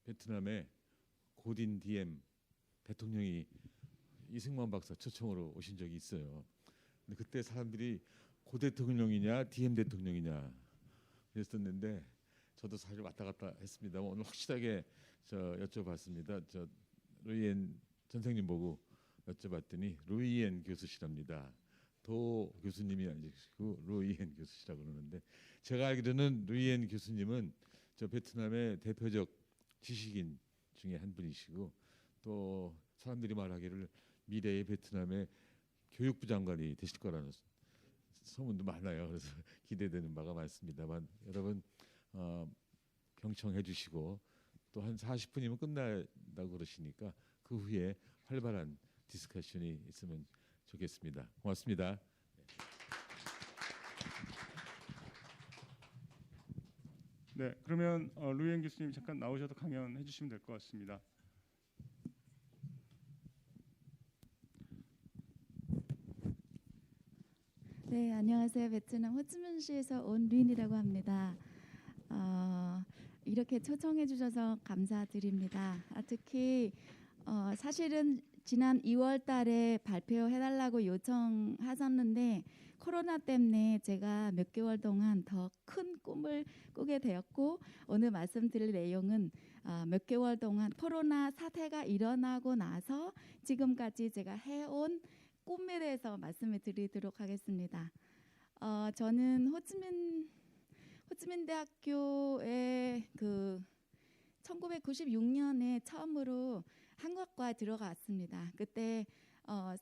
베트남의 고딘 디엠 대통령이 이승만 박사 초청으로 오신 적이 있어요. 근데 그때 사람들이 고 대통령이냐 디엠 대통령이냐 그랬었는데 저도 사실 왔다 갔다 했습니다. 오늘 확실하게 여쭤봤습니다. 루이엔 선생님 보고 여쭤봤더니 루이엔 교수시랍니다. 도 교수님이 아니시고 루이엔 교수시라고 그러는데 제가 알기로는 루이엔 교수님은 베트남의 대표적 지식인 중에 한 분이시고 또 사람들이 말하기를 미래의 베트남의 교육부 장관이 되실 거라는 소문도 많아요. 그래서 기대되는 바가 많습니다만 여러분 경청해 주시고 또 한 40분이면 끝난다고 그러시니까 그 후에 활발한 디스커션이 있으면 좋겠습니다. 고맙습니다. 네, 그러면 루이엔 교수님 잠깐 나오셔서 강연해 주시면 될 것 같습니다. 네, 안녕하세요. 베트남 호치민시에서 온 루인이라고 합니다. 이렇게 초청해 주셔서 감사드립니다. 특히 사실은 지난 2월 달에 발표해달라고 요청하셨는데 코로나 때문에 제가 몇 개월 동안 더 큰 꿈을 꾸게 되었고 오늘 말씀드릴 내용은 몇 개월 동안 코로나 사태가 일어나고 나서 지금까지 제가 해온 꿈에 대해서 말씀을 드리도록 하겠습니다. 저는 호치민 대학교에 1996년에 처음으로 한국과에 들어갔습니다. 그때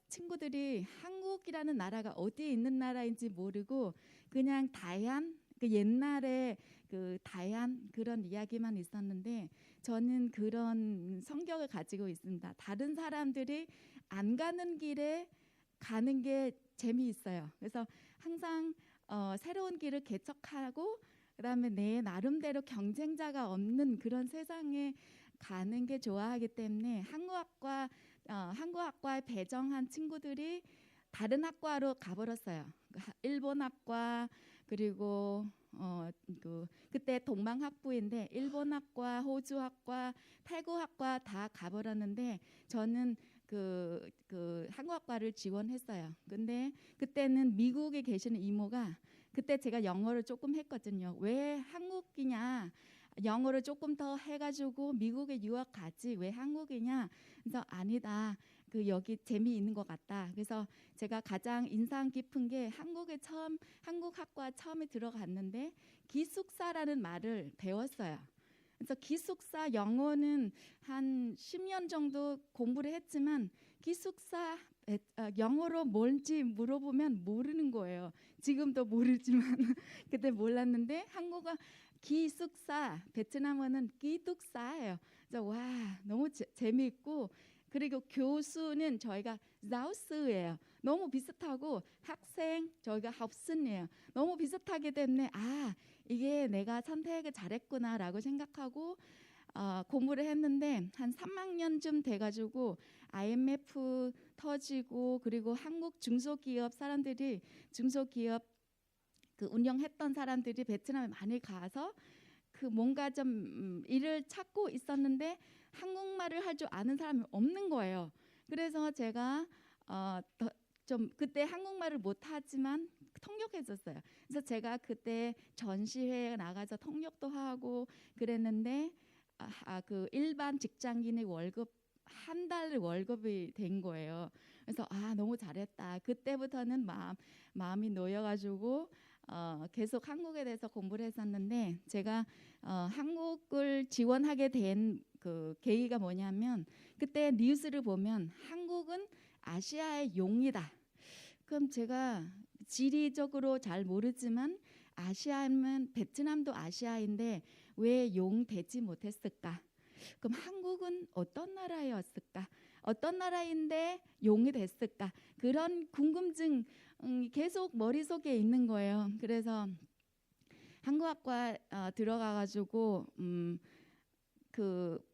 친구들이 한국이라는 나라가 어디에 있는 나라인지 모르고 그냥 다얀 옛날에 다얀 그런 이야기만 있었는데 저는 그런 성격을 가지고 있습니다. 다른 사람들이 안 가는 길에 가는 게 재미있어요. 그래서 항상 새로운 길을 개척하고 그다음에 내 나름대로 경쟁자가 없는 그런 세상에 가는 게 좋아하기 때문에 한국학과에 배정한 친구들이 다른 학과로 가버렸어요. 일본 학과 그리고 그때 동방학부인데 일본 학과, 호주 학과, 태국 학과 다 가버렸는데 저는 한국학과를 지원했어요. 근데 그때는 미국에 계시는 이모가 그때 제가 영어를 조금 했거든요. 왜 한국이냐? 영어를 조금 더 해가지고 미국에 유학 가지 왜 한국이냐? 그래서 아니다. 여기 재미있는 것 같다. 그래서 제가 가장 인상 깊은 게 한국 학과 처음에 들어갔는데 기숙사라는 말을 배웠어요. 그래서 기숙사 영어는 한 10년 정도 공부를 했지만 기숙사 영어로 뭔지 물어보면 모르는 거예요. 지금도 모르지만 그때 몰랐는데 한국어 기숙사 베트남어는 기숙사예요. 그래서 와 너무 재미있고 그리고 교수는 저희가 자우스예요. 너무 비슷하고 학생 저희가 학생이에요. 너무 비슷하기 때문에 이게 내가 선택을 잘했구나라고 생각하고 공부를 했는데 한 3학년쯤 돼가지고 IMF 터지고 그리고 한국 중소기업 사람들이 중소기업 운영했던 사람들이 베트남에 많이 가서 뭔가 좀 일을 찾고 있었는데 한국말을 할 줄 아는 사람이 없는 거예요. 그래서 제가 좀 그때 한국말을 못하지만 통역했었어요. 그래서 제가 그때 전시회에 나가서 통역도 하고 그랬는데 일반 직장인의 월급 한 달 월급이 된 거예요. 그래서 너무 잘했다. 그때부터는 마음이 놓여가지고 계속 한국에 대해서 공부를 했었는데 제가 한국을 지원하게 된 계기가 뭐냐면 그때 뉴스를 보면 한국은 아시아의 용이다. 그럼 제가 지리적으로 잘 모르지만 아시아면 베트남도 아시아인데 왜 용 되지 못했을까? 그럼 한국은 어떤 나라였을까? 어떤 나라인데 용이 됐을까? 그런 궁금증 계속 머릿속에 있는 거예요. 그래서 한국학과 들어가가지고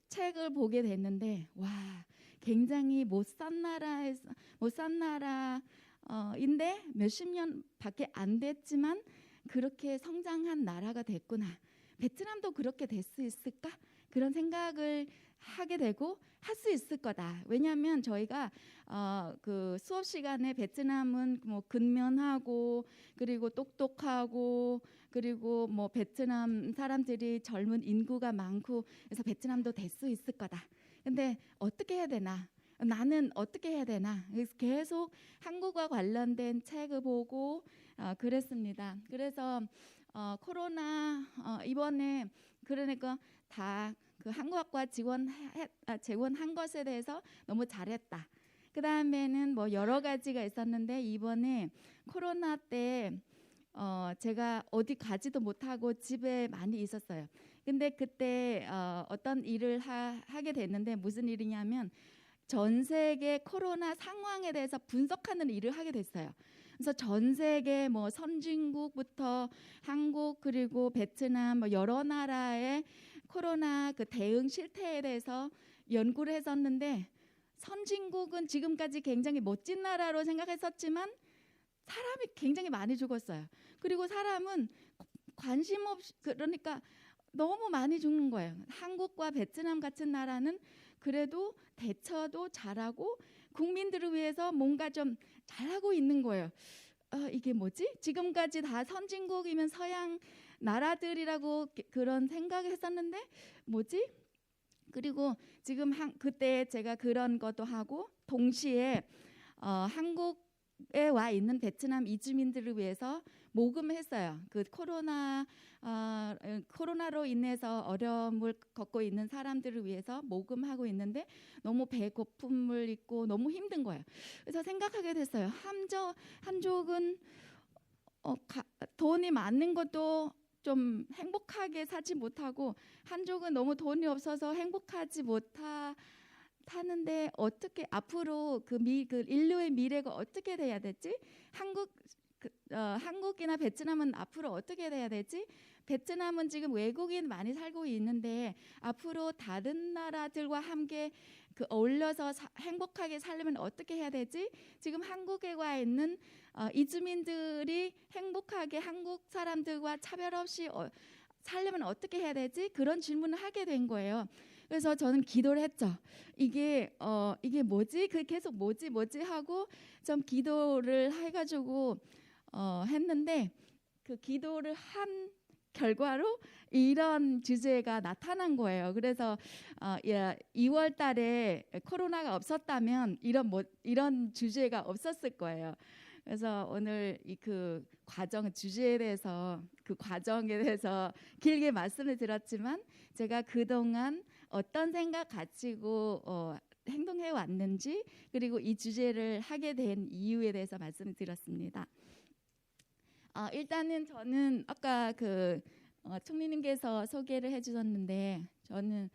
책을 보게 됐는데 와 굉장히 못 산 나라인데 몇십 년밖에 안 됐지만 그렇게 성장한 나라가 됐구나. 베트남도 그렇게 될 수 있을까? 그런 생각을 하게 되고 할 수 있을 거다. 왜냐하면 저희가 그 수업 시간에 베트남은 뭐 근면하고 그리고 똑똑하고 그리고 뭐 베트남 사람들이 젊은 인구가 많고 그래서 베트남도 될 수 있을 거다. 근데 어떻게 해야 되나? 나는 어떻게 해야 되나? 그래서 계속 한국과 관련된 책을 보고 그랬습니다. 그래서 코로나 이번에 그러니까 다 그 한국학과 지원한 것에 대해서 너무 잘했다. 그 다음에는 뭐 여러 가지가 있었는데 이번에 코로나 때 제가 어디 가지도 못하고 집에 많이 있었어요. 근데 그때 어떤 일을 하게 됐는데 무슨 일이냐면 전 세계 코로나 상황에 대해서 분석하는 일을 하게 됐어요. 그래서 전 세계 뭐 선진국부터 한국 그리고 베트남 뭐 여러 나라의 코로나 그 대응 실태에 대해서 연구를 했었는데 선진국은 지금까지 굉장히 멋진 나라로 생각했었지만 사람이 굉장히 많이 죽었어요. 그리고 사람은 관심 없이 그러니까 너무 많이 죽는 거예요. 한국과 베트남 같은 나라는 그래도 대처도 잘하고 국민들을 위해서 뭔가 좀 잘하고 있는 거예요. 이게 뭐지? 지금까지 다 선진국이면 서양 나라들이라고 그런 생각을 했었는데 뭐지? 그리고 지금 그때 제가 그런 것도 하고 동시에 한국에 와 있는 베트남 이주민들을 위해서 모금했어요. 그 코로나로 인해서 어려움을 겪고 있는 사람들을 위해서 모금하고 있는데 너무 배고픔을 있고 너무 힘든 거예요. 그래서 생각하게 됐어요. 한족은 돈이 많은 것도 좀 행복하게 살지 못하고 한족은 너무 돈이 없어서 행복하지 못하는데 어떻게 앞으로 그 인류의 미래가 어떻게 돼야 되지? 한국이나 베트남은 앞으로 어떻게 돼야 되지? 베트남은 지금 외국인 많이 살고 있는데 앞으로 다른 나라들과 함께 어울려서 행복하게 살려면 어떻게 해야 되지? 지금 한국에 와 있는 이주민들이 행복하게 한국 사람들과 차별 없이 살려면 어떻게 해야 되지? 그런 질문을 하게 된 거예요. 그래서 저는 기도를 했죠. 이게 뭐지? 그 계속 뭐지 하고 좀 기도를 해가지고 했는데 그 기도를 한 결과로 이런 주제가 나타난 거예요. 그래서 2월 달에 코로나가 없었다면 이런 주제가 없었을 거예요. 그래서 오늘 그 과정 주제에 대해서 그 과정에 대해서 길게 말씀을 드렸지만 제가 그동안 어떤 생각 가지고 행동해 왔는지 그리고 이 주제를 하게 된 이유에 대해서 말씀을 드렸습니다. 일단은 저는 아까 총리님께서 소개를 해주셨는데 저는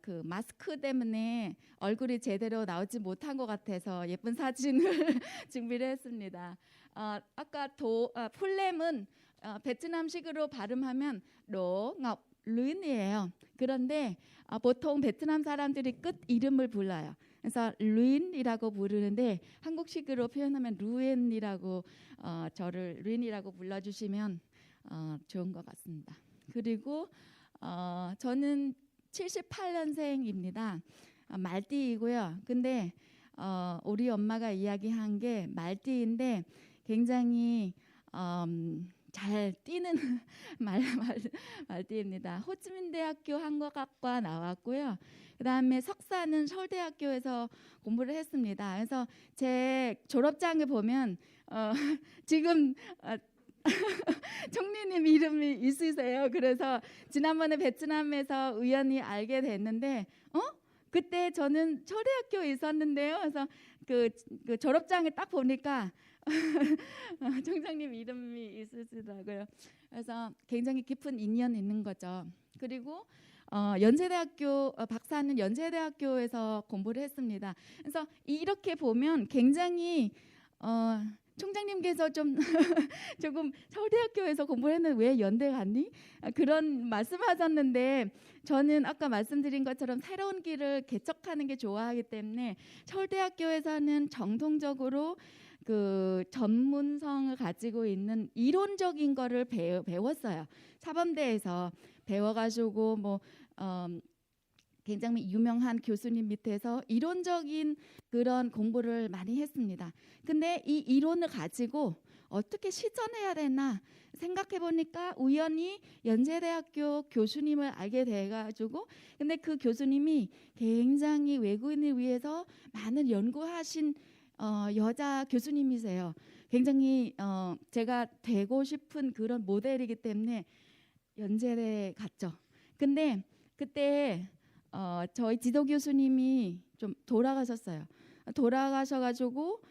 그 마스크 때문에 얼굴이 제대로 나오지 못한 것 같아서 예쁜 사진을 준비를 했습니다. 아까 풀렘은 베트남식으로 발음하면 로, ngọc, 룬이에요. 그런데 보통 베트남 사람들이 끝 이름을 불러요. 그래서 룬이라고 부르는데 한국식으로 표현하면 루엔이라고 저를 룬이라고 불러주시면 좋은 것 같습니다. 그리고 저는 78년생입니다. 말띠이고요. 근데 우리 엄마가 이야기한 게 말띠인데 굉장히 잘 뛰는 말띠입니다. 호치민대학교 한국학과 나왔고요. 그다음에 석사는 서울대학교에서 공부를 했습니다. 그래서 제 졸업장을 보면 지금 총리님 이름이 있으세요. 그래서 지난번에 베트남에서 우연히 알게 됐는데 그때 저는 서울대학교에 있었는데요. 그래서 그 졸업장을 딱 보니까 총장님 이름이 있으시더라고요. 그래서 굉장히 깊은 인연이 있는 거죠. 그리고 연세대학교 박사는 연세대학교에서 공부를 했습니다. 그래서 이렇게 보면 굉장히 총장님께서 좀 조금 서울대학교에서 공부를 했는데 왜 연대 갔니? 그런 말씀하셨는데 저는 아까 말씀드린 것처럼 새로운 길을 개척하는 게 좋아하기 때문에 서울대학교에서는 정통적으로 그 전문성을 가지고 있는 이론적인 거를 배웠어요. 사범대에서 배워가지고 뭐 굉장히 유명한 교수님 밑에서 이론적인 그런 공부를 많이 했습니다. 근데 이 이론을 가지고 어떻게 실천해야 되나 생각해 보니까 우연히 연세대학교 교수님을 알게 돼가지고, 근데 그 교수님이 굉장히 외국인을 위해서 많은 연구하신 여자 교수님이세요. 굉장히 제가 되고 싶은 그런 모델이기 때문에 연세대 갔죠. 근데 그때 저희 지도 교수님이 좀 돌아가셨어요. 돌아가셔가지고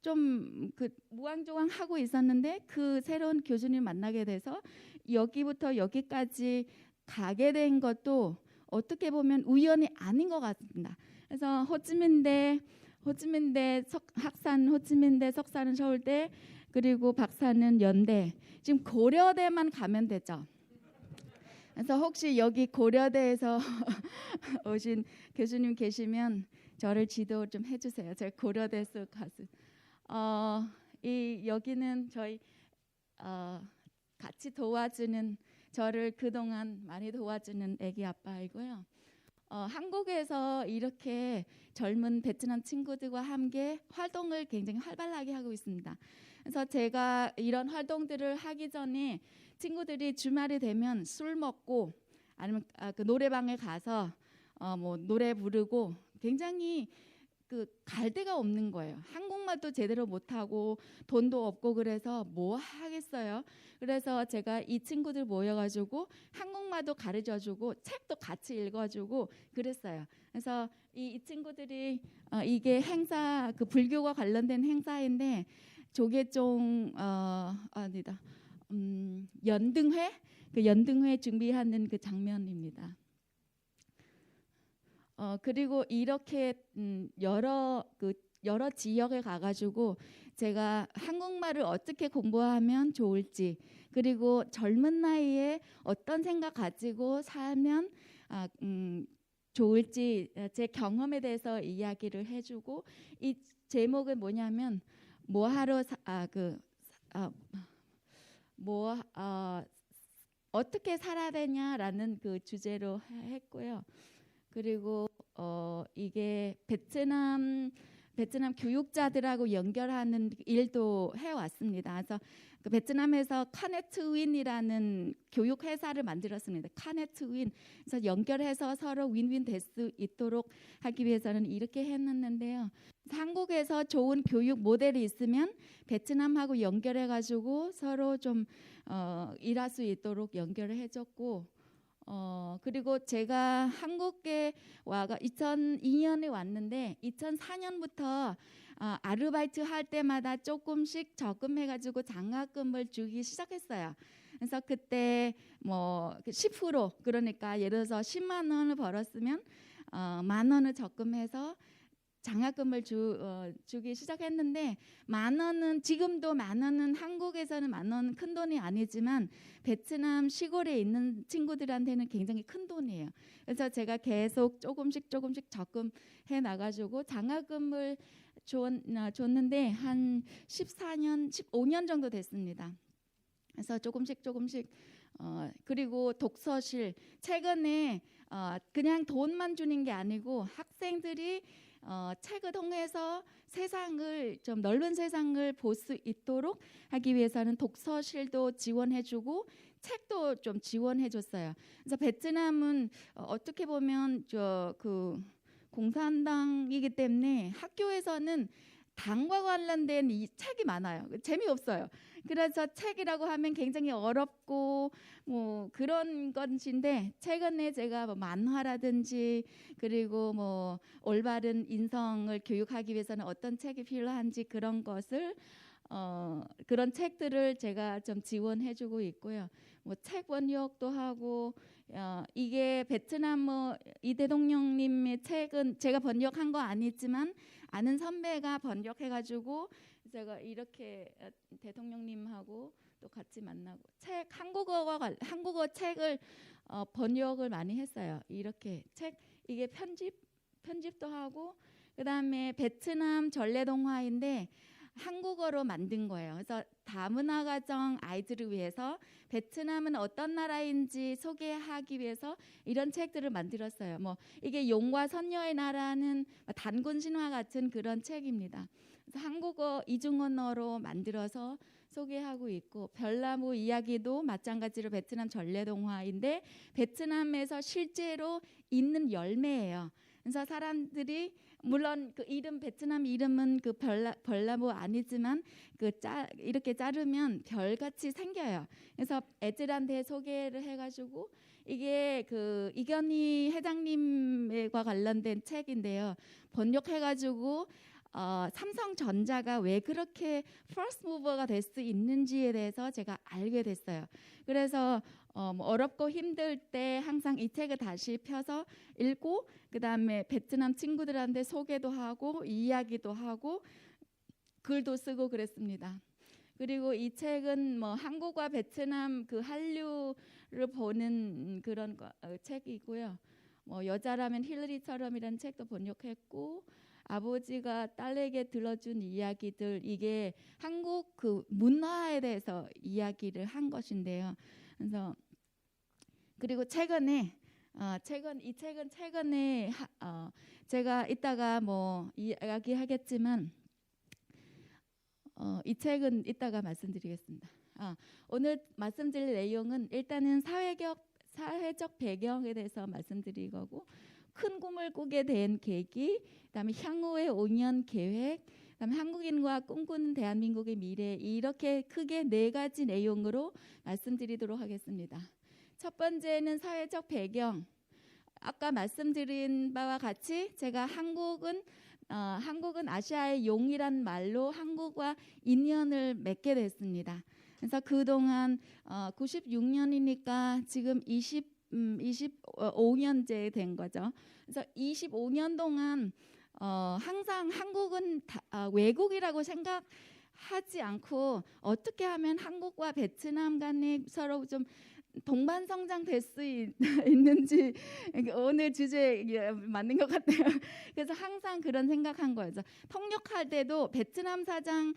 좀 그 무왕조왕 하고 있었는데 그 새로운 교수님 만나게 돼서 여기부터 여기까지 가게 된 것도 어떻게 보면 우연이 아닌 것 같습니다. 그래서 호치민대 학사는 호치민대, 석사는 서울대, 그리고 박사는 연대. 지금 고려대만 가면 되죠. 그래서 혹시 여기 고려대에서 오신 교수님 계시면 저를 지도 좀 해주세요. 제가 고려대에서 가서 여기는 저희 같이 도와주는, 저를 그동안 많이 도와주는 아기 아빠이고요. 한국에서 이렇게 젊은 베트남 친구들과 함께 활동을 굉장히 활발하게 하고 있습니다. 그래서 제가 이런 활동들을 하기 전에 친구들이 주말이 되면 술 먹고 아니면 그 노래방에 가서 뭐 노래 부르고 굉장히 그 갈 데가 없는 거예요. 한국말도 제대로 못하고 돈도 없고 그래서 뭐 하겠어요. 그래서 제가 이 친구들 모여가지고 한국말도 가르쳐주고 책도 같이 읽어주고 그랬어요. 그래서 이 친구들이 이게 행사, 그 불교와 관련된 행사인데 조계종 아니다 연등회, 그 연등회 준비하는 그 장면입니다. 그리고 이렇게 여러 지역에 가가지고 제가 한국말을 어떻게 공부하면 좋을지, 그리고 젊은 나이에 어떤 생각 가지고 살면 좋을지 제 경험에 대해서 이야기를 해주고, 이 제목은 뭐냐면 어떻게 살아야 되냐라는 그 주제로 했고요. 그리고 이게 베트남 교육자들하고 연결하는 일도 해왔습니다. 그래서 그 베트남에서 카네트윈이라는 교육 회사를 만들었습니다. 카네트윈. 그래서 연결해서 서로 윈윈 될 수 있도록 하기 위해서는 이렇게 해놨는데요. 한국에서 좋은 교육 모델이 있으면 베트남하고 연결해가지고 서로 좀 일할 수 있도록 연결을 해줬고, 그리고 제가 한국에 와가 2002년에 왔는데 2004년부터 아르바이트 할 때마다 조금씩 저금해가지고 장학금을 주기 시작했어요. 그래서 그때 뭐 10%, 그러니까 예를 들어서 10만 원을 벌었으면 1만 원을 적금해서 장학금을 주기 시작했는데, 1만 원은 지금도 1만 원은 한국에서는 1만 원은 큰 돈이 아니지만 베트남 시골에 있는 친구들한테는 굉장히 큰 돈이에요. 그래서 제가 계속 조금씩 적금해 나가지고 장학금을 줬는데 한 14년, 15년 정도 됐습니다. 그래서 조금씩 그리고 독서실, 최근에 그냥 돈만 주는 게 아니고 학생들이 책을 통해서 세상을 좀 넓은 세상을 볼 수 있도록 하기 위해서는 독서실도 지원해주고 책도 좀 지원해줬어요. 그래서 베트남은 어떻게 보면 그 공산당이기 때문에 학교에서는 당과 관련된 이 책이 많아요. 재미없어요. 그래서 책이라고 하면 굉장히 어렵고 뭐 그런 것인데, 최근에 제가 뭐 만화라든지 그리고 뭐 올바른 인성을 교육하기 위해서는 어떤 책이 필요한지 그런 것을 그런 책들을 제가 좀 지원해주고 있고요. 뭐 책 번역도 하고, 이게 베트남 이 대통령님의 책은 제가 번역한 거 아니지만 아는 선배가 번역해가지고 제가 이렇게 대통령님하고 또 같이 만나고 한국어 책을 번역을 많이 했어요. 이렇게 책, 이게 편집도 하고, 그다음에 베트남 전래동화인데 한국어로 만든 거예요. 그래서 다문화 가정 아이들을 위해서 베트남은 어떤 나라인지 소개하기 위해서 이런 책들을 만들었어요. 뭐 이게 용과 선녀의 나라는 단군 신화 같은 그런 책입니다. 그래서 한국어 이중언어로 만들어서 소개하고 있고, 별나무 이야기도 마찬가지로 베트남 전래동화인데 베트남에서 실제로 있는 열매예요. 그래서 사람들이 물론 그 이름 베트남 이름은 그 별나무 아니지만 이렇게 자르면 별같이 생겨요. 그래서 애들한테 소개를 해가지고 이게 그 이견희 회장님과 관련된 책인데요. 번역해가지고 삼성전자가 왜 그렇게 first mover가 될 수 있는지에 대해서 제가 알게 됐어요. 그래서 뭐 어렵고 힘들 때 항상 이 책을 다시 펴서 읽고, 그다음에 베트남 친구들한테 소개도 하고 이야기도 하고 글도 쓰고 그랬습니다. 그리고 이 책은 뭐 한국과 베트남 그 한류를 보는 그런 책이고요. 뭐 여자라면 힐러리처럼이라는 책도 번역했고, 아버지가 딸에게 들려준 이야기들, 이게 한국 그 문화에 대해서 이야기를 한 것인데요. 그래서 그리고 이 책은 최근에 제가 이따가 뭐 이야기하겠지만 이 책은 이따가 말씀드리겠습니다. 오늘 말씀드릴 내용은 일단은 사회적 배경에 대해서 말씀드릴 거고, 큰 꿈을 꾸게 된 계기, 그다음에 향후의 5년 계획, 그다음에 한국인과 꿈꾸는 대한민국의 미래, 이렇게 크게 4가지 내용으로 말씀드리도록 하겠습니다. 첫 번째는 사회적 배경. 아까 말씀드린 바와 같이 제가 한국은 아시아의 용이란 말로 한국과 인연을 맺게 됐습니다. 그래서 그동안 96년이니까 지금 25년째 된 거죠. 그래서 25년 동안 항상 한국은 외국이라고 생각하지 않고 어떻게 하면 한국과 베트남 간에 서로 좀 동반 성장될 수 있는지, 오늘 주제에 맞는 것 같아요. 그래서 항상 그런 생각한 거예요. 통역할 때도 베트남 사람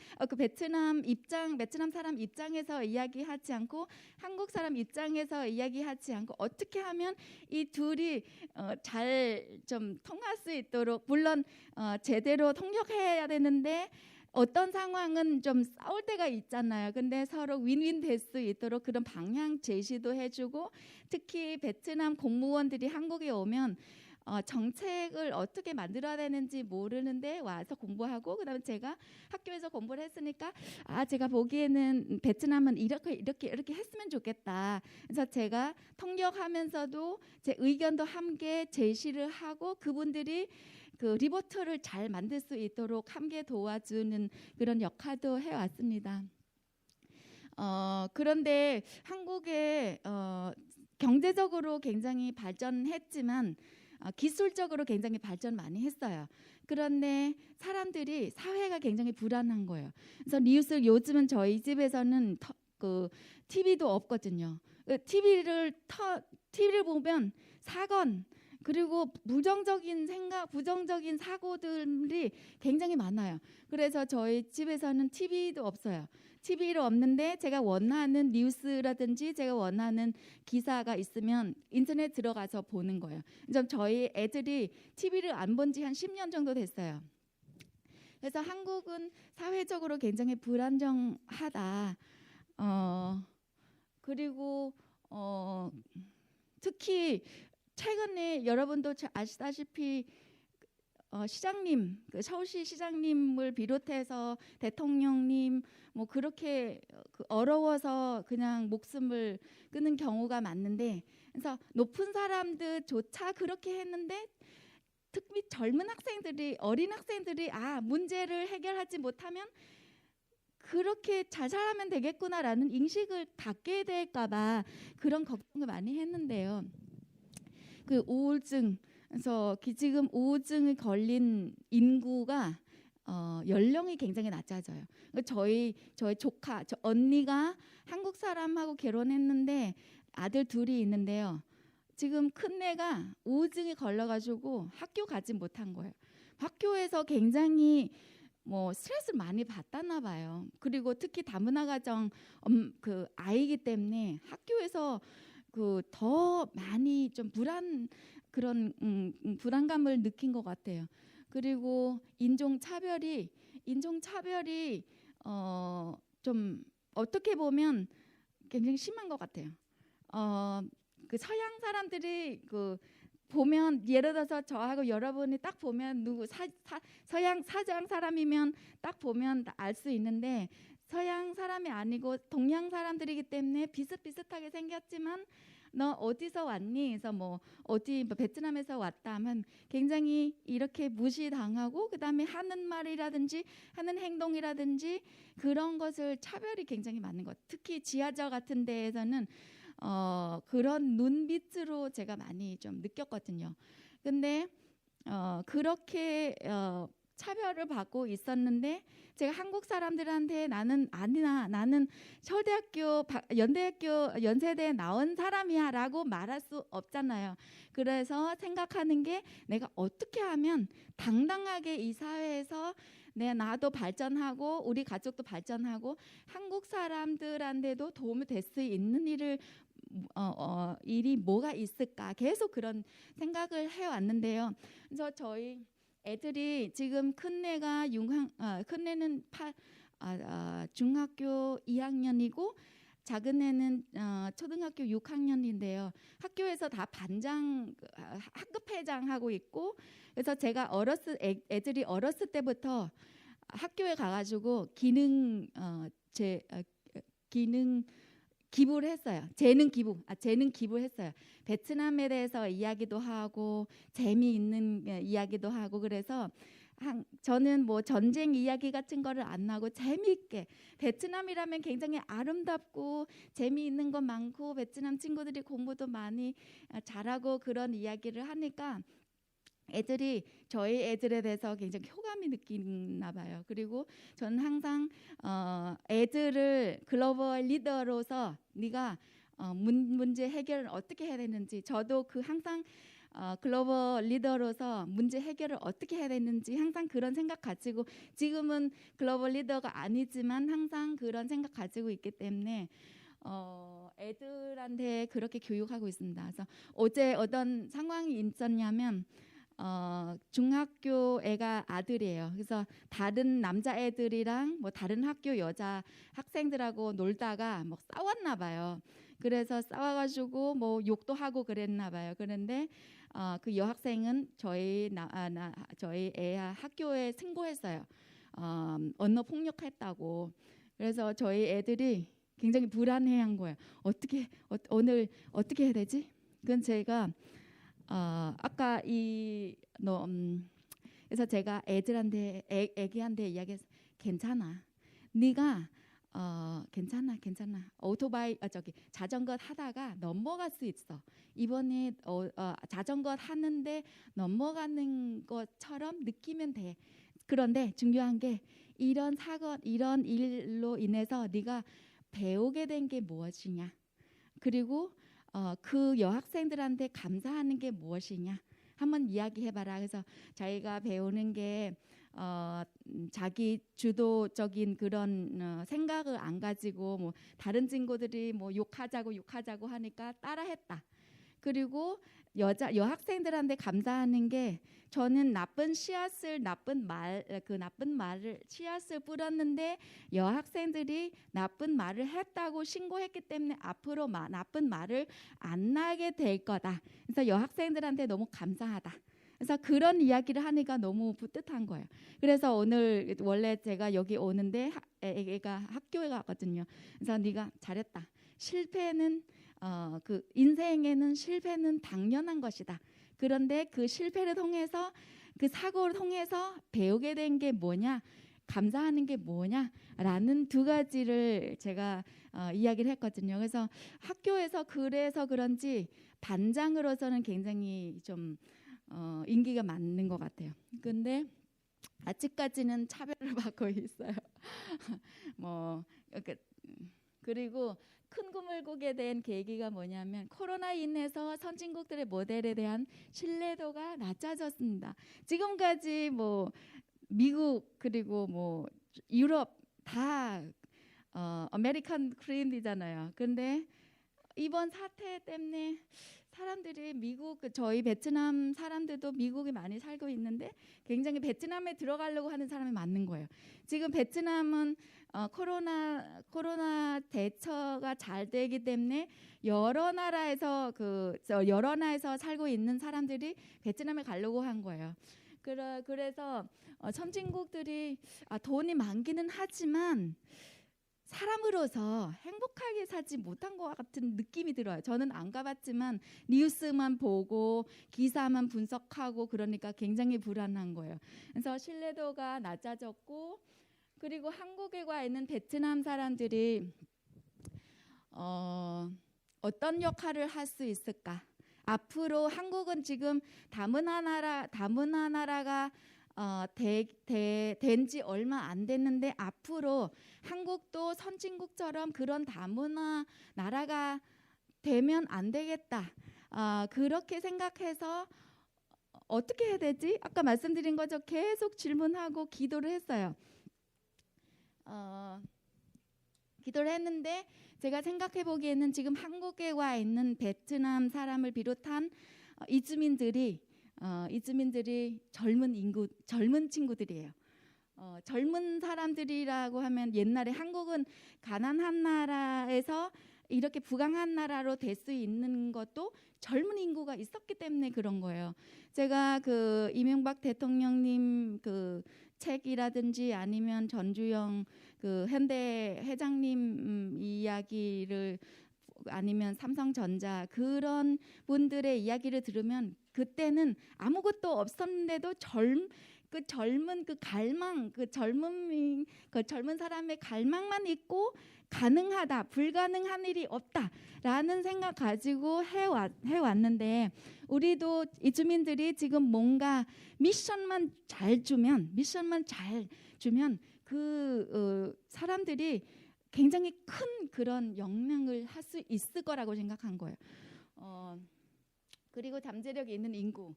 입장에서 이야기하지 않고 한국 사람 입장에서 이야기하지 않고 어떻게 하면 이 둘이 잘 좀 통할 수 있도록, 물론 제대로 통역해야 되는데 어떤 상황은 좀 싸울 때가 있잖아요. 근데 서로 윈윈 될 수 있도록 그런 방향 제시도 해주고, 특히 베트남 공무원들이 한국에 오면 정책을 어떻게 만들어야 되는지 모르는데 와서 공부하고, 그다음에 제가 학교에서 공부를 했으니까 제가 보기에는 베트남은 이렇게 했으면 좋겠다. 그래서 제가 통역하면서도 제 의견도 함께 제시를 하고 그분들이 그 리포트를 잘 만들 수 있도록 함께 도와주는 그런 역할도 해왔습니다. 그런데 한국에 경제적으로 굉장히 발전했지만 기술적으로 굉장히 발전 많이 했어요. 그런데 사회가 굉장히 불안한 거예요. 그래서 뉴스, 요즘은 저희 집에서는 그 TV도 없거든요. TV를 보면 사건, 그리고 부정적인 사고들이 굉장히 많아요. 그래서 저희 집에서는 TV도 없어요. TV로 없는데 제가 원하는 뉴스라든지 제가 원하는 기사가 있으면 인터넷 들어가서 보는 거예요. 저희 애들이 TV를 안 본 지 한 10년 정도 됐어요. 그래서 한국은 사회적으로 굉장히 불안정하다. 그리고 특히 최근에 여러분도 아시다시피 시장님, 서울시 시장님을 비롯해서 대통령님 뭐 그렇게 어려워서 그냥 목숨을 끊는 경우가 많은데, 그래서 높은 사람들조차 그렇게 했는데 특히 어린 학생들이 문제를 해결하지 못하면 그렇게 잘 살아면 되겠구나라는 인식을 갖게 될까봐 그런 걱정을 많이 했는데요. 그 우울증, 그래서 지금 우울증에 걸린 인구가 연령이 굉장히 낮아져요. 저희 언니가 한국 사람하고 결혼했는데 아들 둘이 있는데요. 지금 큰애가 우울증에 걸려가지고 학교 가지 못한 거예요. 학교에서 굉장히 뭐 스트레스를 많이 받았나 봐요. 그리고 특히 다문화 가정 그 아이기 때문에 학교에서 그 더 많이 좀 그런 불안감을 느낀 것 같아요. 그리고 인종차별이 좀 어떻게 보면 굉장히 심한 것 같아요. 그 서양 사람들이 그 보면 예를 들어서 저하고 여러분이 딱 보면 누구 서양 사람이면 딱 보면 알 수 있는데 서양 사람이 아니고 동양 사람들이기 때문에 비슷비슷하게 생겼지만 너 어디서 왔니? 그래서 뭐 어디 뭐 베트남에서 왔다 하면 굉장히 이렇게 무시당하고 그다음에 하는 말이라든지 하는 행동이라든지 그런 것을 차별이 굉장히 많은 것. 특히 지하철 같은 데에서는 그런 눈빛으로 제가 많이 좀 느꼈거든요. 근데 그렇게 차별을 받고 있었는데 제가 한국 사람들한테 나는 서울대학교 연대학교 연세대에 나온 사람이야라고 말할 수 없잖아요. 그래서 생각하는 게 내가 어떻게 하면 당당하게 이 사회에서 나도 발전하고 우리 가족도 발전하고 한국 사람들한테도 도움이 될 수 있는 일이 뭐가 있을까 계속 그런 생각을 해왔는데요. 그래서 저희 애들이 지금 큰애는 중학교 2학년이고 작은 애는 초등학교 6학년인데요. 학교에서 다 반장, 학급회장 하고 있고 그래서 제가 애들이 어렸을 때부터 학교에 가가지고 기능 기부를 했어요. 재능 기부를 했어요. 베트남에 대해서 이야기도 하고 재미있는 이야기도 하고 그래서 저는 뭐 전쟁 이야기 같은 거를 안 하고 재미있게 베트남이라면 굉장히 아름답고 재미있는 거 많고 베트남 친구들이 공부도 많이 잘하고 그런 이야기를 하니까 저희 애들에 대해서 굉장히 호감이 느끼나 봐요. 그리고 저는 항상 애들을 글로벌 리더로서 네가 문제 해결을 어떻게 해야 되는지 저도 항상 글로벌 리더로서 문제 해결을 어떻게 해야 되는지 항상 그런 생각 가지고 지금은 글로벌 리더가 아니지만 항상 그런 생각 가지고 있기 때문에 애들한테 그렇게 교육하고 있습니다. 그래서 어제 어떤 상황이 있었냐면 중학교 애가 아들이에요. 그래서 다른 남자 애들이랑 뭐 다른 학교 여자 학생들하고 놀다가 뭐 싸웠나 봐요. 그래서 싸워가지고 뭐 욕도 하고 그랬나 봐요. 그런데 그 여학생은 저희 애 학교에 신고했어요. 언어 폭력했다고. 그래서 저희 애들이 굉장히 불안해한 거예요. 오늘 어떻게 해야 되지? 그건 제가 아까 그래서 제가 애기한테 이야기해서 괜찮아. 네가 괜찮아. 오토바이 자전거 타다가 넘어갈 수 있어. 이번에 자전거 타는데 넘어가는 것처럼 느끼면 돼. 그런데 중요한 게 이런 일로 인해서 네가 배우게 된 게 무엇이냐. 그리고 그 여학생들한테 감사하는 게 무엇이냐 한번 이야기해봐라. 그래서 자기가 배우는 게 자기 주도적인 그런 생각을 안 가지고 뭐 다른 친구들이 뭐 욕하자고 하니까 따라했다. 그리고 여학생들한테 감사하는 게 저는 나쁜 말을 씨앗을 뿌렸는데 여학생들이 나쁜 말을 했다고 신고했기 때문에 앞으로 나쁜 말을 안 나게 될 거다. 그래서 여학생들한테 너무 감사하다. 그래서 그런 이야기를 하니까 너무 뿌듯한 거예요. 그래서 오늘 원래 제가 여기 오는데 애가 학교에 가거든요. 그래서 네가 잘했다. 실패는 그 인생에는 실패는 당연한 것이다. 그런데 그 실패를 통해서 그 사고를 통해서 배우게 된 게 뭐냐, 감사하는 게 뭐냐라는 두 가지를 제가 이야기를 했거든요. 그래서 학교에서 그래서 그런지 반장으로서는 굉장히 좀 인기가 많은 것 같아요. 근데 아직까지는 차별을 받고 있어요. 그리고 큰 꿈을 꾸게 된 계기가 뭐냐면 코로나 인해서 선진국들의 모델에 대한 신뢰도가 낮아졌습니다. 지금까지 미국 그리고 뭐 유럽 다 아메리칸 크림이잖아요. 근데 이번 사태 때문에 사람들이 미국 저희 베트남 사람들도 미국에 많이 살고 있는데 굉장히 베트남에 들어가려고 하는 사람이 많은 거예요. 지금 베트남은 코로나 대처가 잘 되기 때문에 여러 나라에서 살고 있는 사람들이 베트남에 가려고 한 거예요. 그래서 선진국들이 돈이 많기는 하지만 사람으로서 행복하게 살지 못한 것 같은 느낌이 들어요. 저는 안 가봤지만 뉴스만 보고 기사만 분석하고 그러니까 굉장히 불안한 거예요. 그래서 신뢰도가 낮아졌고 그리고 한국에 와 있는 베트남 사람들이 어떤 역할을 할 수 있을까? 앞으로 한국은 지금 다문화 나라가 된 지 얼마 안 됐는데 앞으로 한국도 선진국처럼 그런 다문화 나라가 되면 안 되겠다. 그렇게 생각해서 어떻게 해야 되지? 아까 말씀드린 거죠. 계속 질문하고 기도를 했어요. 기도를 했는데 제가 생각해 보기에는 지금 한국에 와 있는 베트남 사람을 비롯한 이주민들이 젊은 친구들이에요. 젊은 사람들이라고 하면 옛날에 한국은 가난한 나라에서 이렇게 부강한 나라로 될 수 있는 것도 젊은 인구가 있었기 때문에 그런 거예요. 제가 그 이명박 대통령님 그 책이라든지 아니면 전주영 그 현대 회장님 이야기를 아니면 삼성전자 그런 분들의 이야기를 들으면 그때는 아무것도 없었는데도 젊은 젊은 사람의 갈망만 있고 가능하다, 불가능한 일이 없다라는 생각 가지고 해왔는데 우리도 이주민들이 지금 뭔가 미션만 잘 주면 그 사람들이 굉장히 큰 그런 영향을 할 수 있을 거라고 생각한 거예요. 그리고 잠재력이 있는 인구.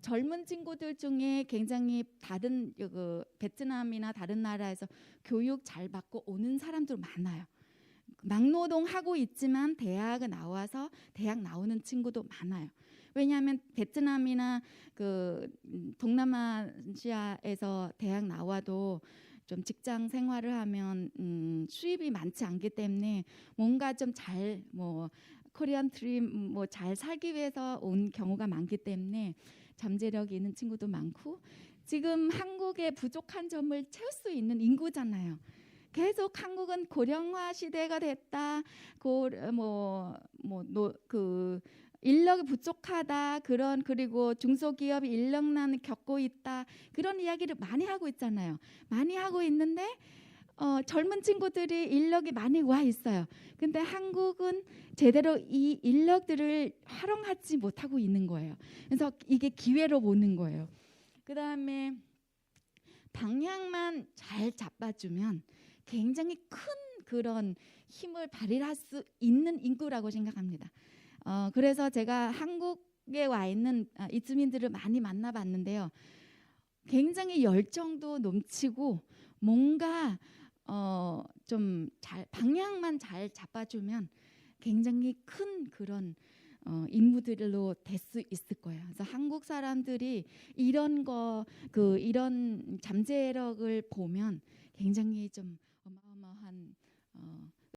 젊은 친구들 중에 굉장히 다른 베트남이나 다른 나라에서 교육 잘 받고 오는 사람들 많아요. 막노동하고 있지만 대학에 나와서 대학 나오는 친구도 많아요. 왜냐하면 베트남이나 그 동남아시아에서 대학 나와도 좀 직장 생활을 하면 수입이 많지 않기 때문에 뭔가 좀 잘 코리안 드림 잘 살기 위해서 온 경우가 많기 때문에 잠재력이 있는 친구도 많고 지금 한국의 부족한 점을 채울 수 있는 인구잖아요. 계속 한국은 고령화 시대가 됐다. 인력이 부족하다. 그리고 중소기업이 인력난을 겪고 있다. 그런 이야기를 많이 하고 있잖아요. 많이 하고 있는데 젊은 친구들이 인력이 많이 와 있어요. 근데 한국은 제대로 이 인력들을 활용하지 못하고 있는 거예요. 그래서 이게 기회로 보는 거예요. 그다음에 방향만 잘 잡아주면 굉장히 큰 그런 힘을 발휘할 수 있는 인구라고 생각합니다. 그래서 제가 한국에 와 있는 이주민들을 많이 만나봤는데요. 굉장히 열정도 넘치고 뭔가 좀 방향만 잘 잡아주면 굉장히 큰 그런 인물들로 될 수 있을 거예요. 그래서 한국 사람들이 이런 잠재력을 보면 굉장히 좀